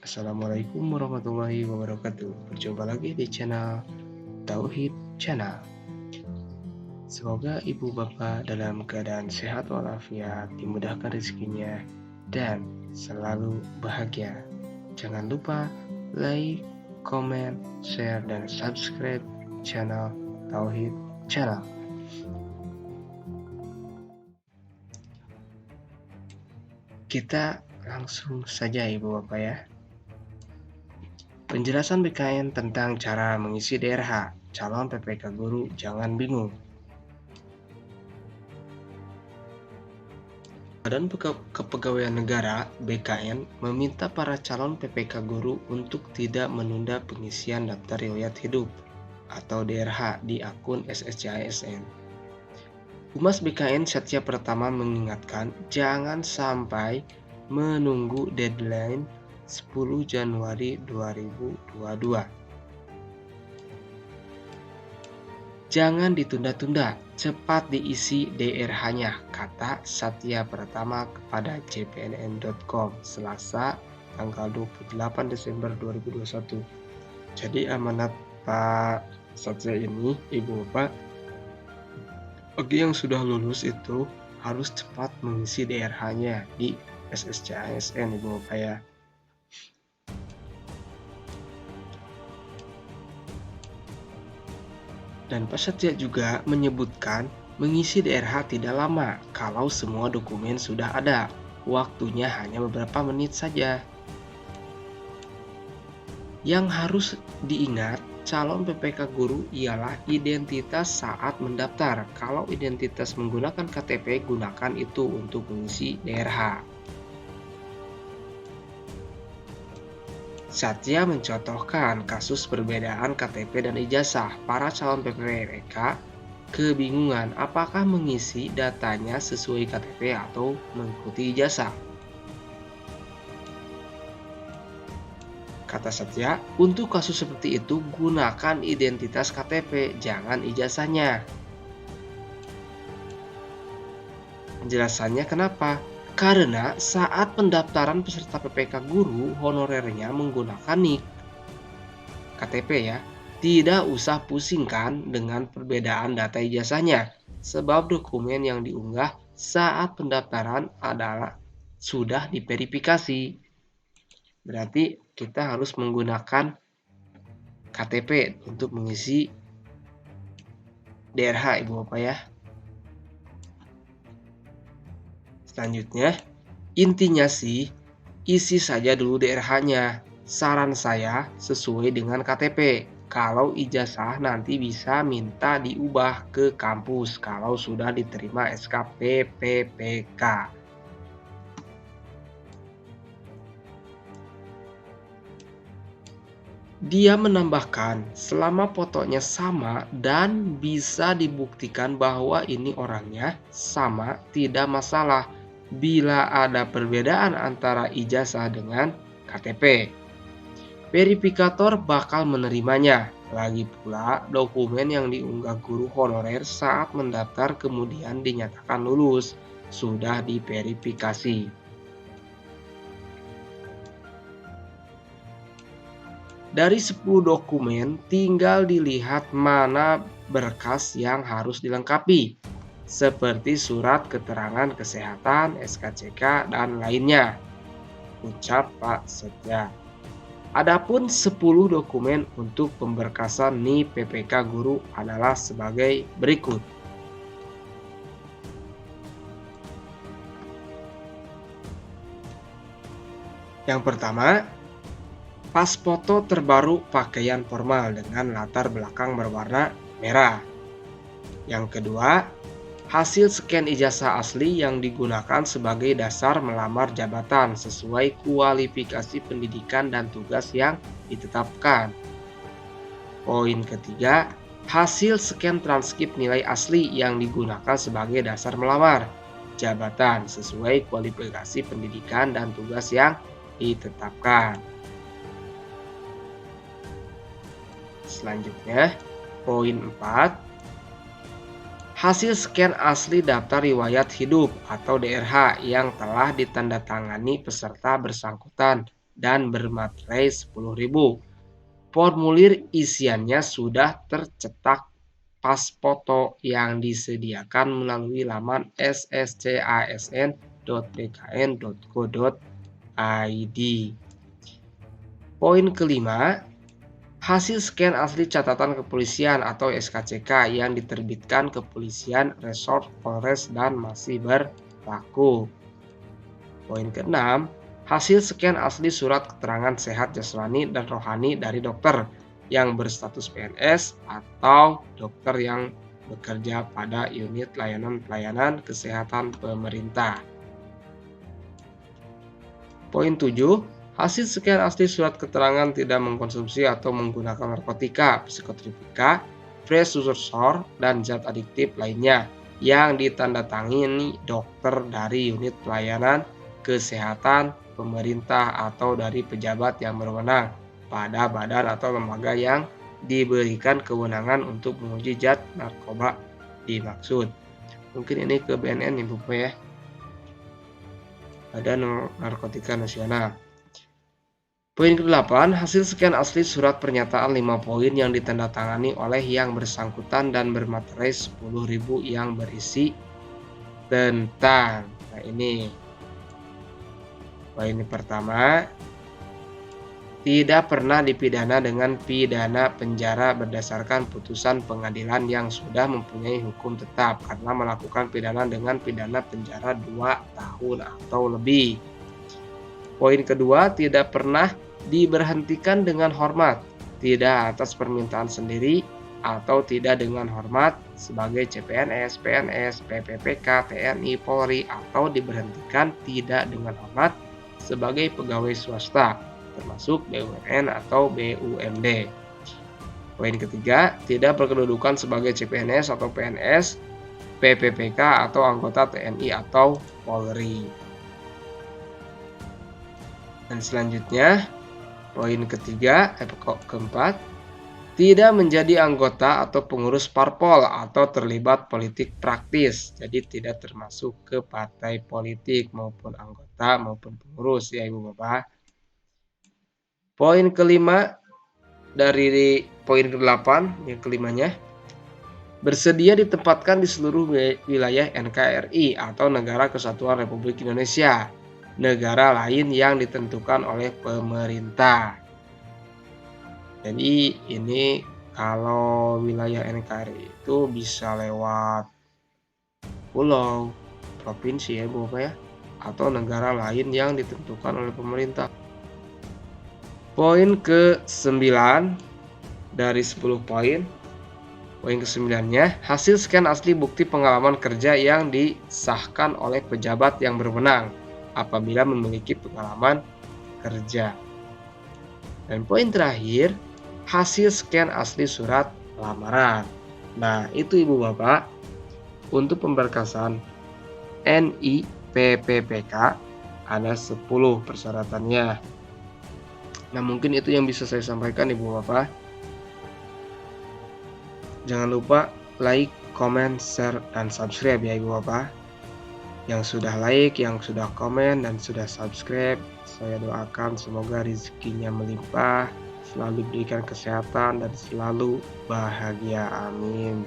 Assalamualaikum warahmatullahi wabarakatuh. Berjumpa lagi di channel Tauhid Channel. Semoga ibu bapak dalam keadaan sehat walafiat, dimudahkan rezekinya, dan selalu bahagia. Jangan lupa like, comment, share, dan subscribe channel Tauhid Channel. Kita langsung saja ibu bapak ya. Penjelasan BKN tentang cara mengisi DRH calon PPK guru, jangan bingung. Badan Kepegawaian Negara (BKN) meminta para calon PPK guru untuk tidak menunda pengisian daftar riwayat hidup atau DRH di akun SSCASN. Humas BKN Satya Pratama mengingatkan jangan sampai menunggu deadline 10 Januari 2022. Jangan ditunda-tunda, cepat diisi DRH-nya, kata Satya Pratama kepada cpnn.com Selasa tanggal 28 Desember 2021. Jadi amanat Pak Satya ini, Ibu Bapak, bagi yang sudah lulus itu harus cepat mengisi DRH-nya di SSCASN, Ibu Bapak ya. Dan Pak Satya juga menyebutkan mengisi DRH tidak lama kalau semua dokumen sudah ada. Waktunya hanya beberapa menit saja. Yang harus diingat, calon PPK guru ialah identitas saat mendaftar. Kalau identitas menggunakan KTP, gunakan itu untuk mengisi DRH. Satya mencontohkan kasus perbedaan KTP dan ijazah. Para calon PPK kebingungan apakah mengisi datanya sesuai KTP atau mengikuti ijazah. Kata Satya, untuk kasus seperti itu gunakan identitas KTP, jangan ijazahnya. Penjelasannya kenapa? Karena saat pendaftaran peserta PPK guru, honorernya menggunakan NIK KTP ya. Tidak usah pusingkan dengan perbedaan data ijazahnya, sebab dokumen yang diunggah saat pendaftaran adalah sudah diverifikasi. Berarti kita harus menggunakan KTP untuk mengisi DRH, Ibu Bapak ya. Selanjutnya, intinya sih, isi saja dulu DRH-nya. Saran saya sesuai dengan KTP. Kalau ijazah nanti bisa minta diubah ke kampus kalau sudah diterima SK PPPK. Dia menambahkan, selama fotonya sama dan bisa dibuktikan bahwa ini orangnya sama, tidak masalah bila ada perbedaan antara ijazah dengan KTP. Verifikator bakal menerimanya. Lagi pula, dokumen yang diunggah guru honorer saat mendaftar kemudian dinyatakan lulus, sudah diverifikasi. Dari 10 dokumen, tinggal dilihat mana berkas yang harus dilengkapi, seperti surat keterangan kesehatan, SKCK, dan lainnya, ucap Pak Setya. Adapun 10 dokumen untuk pemberkasan NIP PPK guru adalah sebagai berikut. Yang pertama, pas foto terbaru pakaian formal dengan latar belakang berwarna merah. Yang kedua, hasil scan ijazah asli yang digunakan sebagai dasar melamar jabatan sesuai kualifikasi pendidikan dan tugas yang ditetapkan. Poin ketiga, hasil scan transkrip nilai asli yang digunakan sebagai dasar melamar jabatan sesuai kualifikasi pendidikan dan tugas yang ditetapkan. Selanjutnya, poin 4. Hasil scan asli daftar riwayat hidup atau DRH yang telah ditandatangani peserta bersangkutan dan bermaterai 10.000. Formulir isiannya sudah tercetak pas foto yang disediakan melalui laman sscasn.bkn.go.id. Poin kelima, hasil scan asli catatan kepolisian atau SKCK yang diterbitkan kepolisian, resort, polres, dan masih berlaku. Poin keenam, hasil scan asli surat keterangan sehat jasmani dan rohani dari dokter yang berstatus PNS atau dokter yang bekerja pada unit layanan kesehatan pemerintah. Poin 7, hasil scan asli surat keterangan tidak mengkonsumsi atau menggunakan narkotika, psikotropika, precursor, dan zat adiktif lainnya yang ditandatangani dokter dari unit pelayanan kesehatan pemerintah atau dari pejabat yang berwenang pada badan atau lembaga yang diberikan kewenangan untuk menguji zat narkoba dimaksud. Mungkin ini ke BNN nih Bu ya. Badan Narkotika Nasional. Poin ke-8, hasil scan asli surat pernyataan 5 poin yang ditandatangani oleh yang bersangkutan dan bermaterai 10.000 yang berisi tentang. Nah ini poin pertama, tidak pernah dipidana dengan pidana penjara berdasarkan putusan pengadilan yang sudah mempunyai hukum tetap karena melakukan pidana dengan pidana penjara 2 tahun atau lebih. Poin kedua, tidak pernah diberhentikan dengan hormat, tidak atas permintaan sendiri atau tidak dengan hormat sebagai CPNS, PNS, PPPK, TNI, Polri, atau diberhentikan tidak dengan hormat sebagai pegawai swasta, termasuk BUMN atau BUMD. Poin ketiga, tidak berkedudukan sebagai CPNS atau PNS, PPPK atau anggota TNI atau Polri. Dan selanjutnya, poin keempat, tidak menjadi anggota atau pengurus parpol atau terlibat politik praktis. Jadi tidak termasuk ke partai politik maupun anggota maupun pengurus ya Ibu Bapak. Poin kelima dari poin ke-8 yang kelimanya, bersedia ditempatkan di seluruh wilayah NKRI atau Negara Kesatuan Republik Indonesia, negara lain yang ditentukan oleh pemerintah. Jadi ini kalau wilayah NKRI itu bisa lewat pulau, provinsi ya Bu Bapak ya, atau negara lain yang ditentukan oleh pemerintah. Poin ke-9 dari 10 poin. Poin ke-9-nya, hasil scan asli bukti pengalaman kerja yang disahkan oleh pejabat yang berwenang apabila memiliki pengalaman kerja. Dan poin terakhir, hasil scan asli surat lamaran. Nah, itu Ibu Bapak untuk pemberkasan NIPPPK ada 10 persyaratannya. Nah, mungkin itu yang bisa saya sampaikan Ibu Bapak. Jangan lupa like, comment, share, dan subscribe ya Ibu Bapak. Yang sudah like, yang sudah komen, dan sudah subscribe, saya doakan semoga rezekinya melimpah, selalu diberikan kesehatan, dan selalu bahagia. Amin.